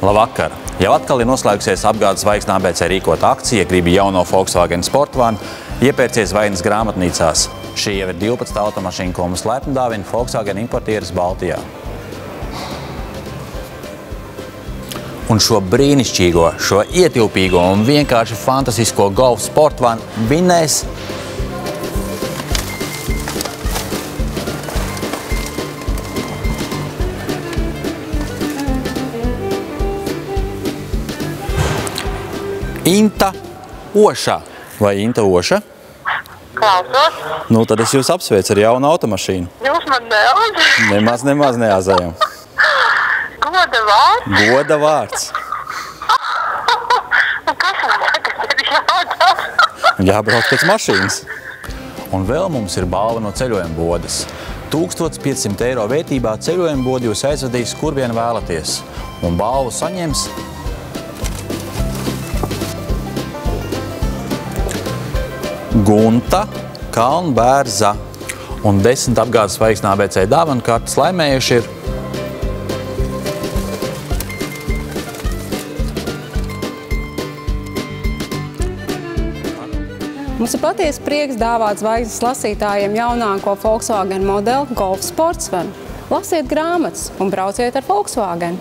Labvakar! Jau atkal ir noslēgusies apgādes zvaigznes ABC rīkota akcija Gribi jauno Volkswagen Sportvanu, iepērcies zvaigznes grāmatnīcās. Šī jau ir 12 automašīna, ko mums lepni dāvina Volkswagen importieris Baltijā. Un šo brīnišķīgo, šo ietilpīgo un vienkārši fantastisko Golf Sportvanu vinnēs Inta Oša. Vai Inta Oša? Klausos. Nu, tad es jūs apsveicu ar jaunu automašīnu. Jūs man neazējat? Nemaz neazējam. Goda vārds? Goda vārds. Kas man tagad ir jādara? Jābrauc pēc mašīnas. Un vēl mums ir balva no ceļojuma bodes. 1500 eiro vērtībā ceļojuma bodi jūs aizvedīs, kur vien vēlaties. Un balvu saņems Gunta Kalnbērza. Un 10 apgādes zvaigznes ABC dāvanu kartes laimējuši ir Mums ir patiesi prieks dāvāt zvaigznes lasītājiem jaunāko Volkswagen modeli Golf Sportsvanu. Lasiet grāmatas un brauciet ar Volkswagen!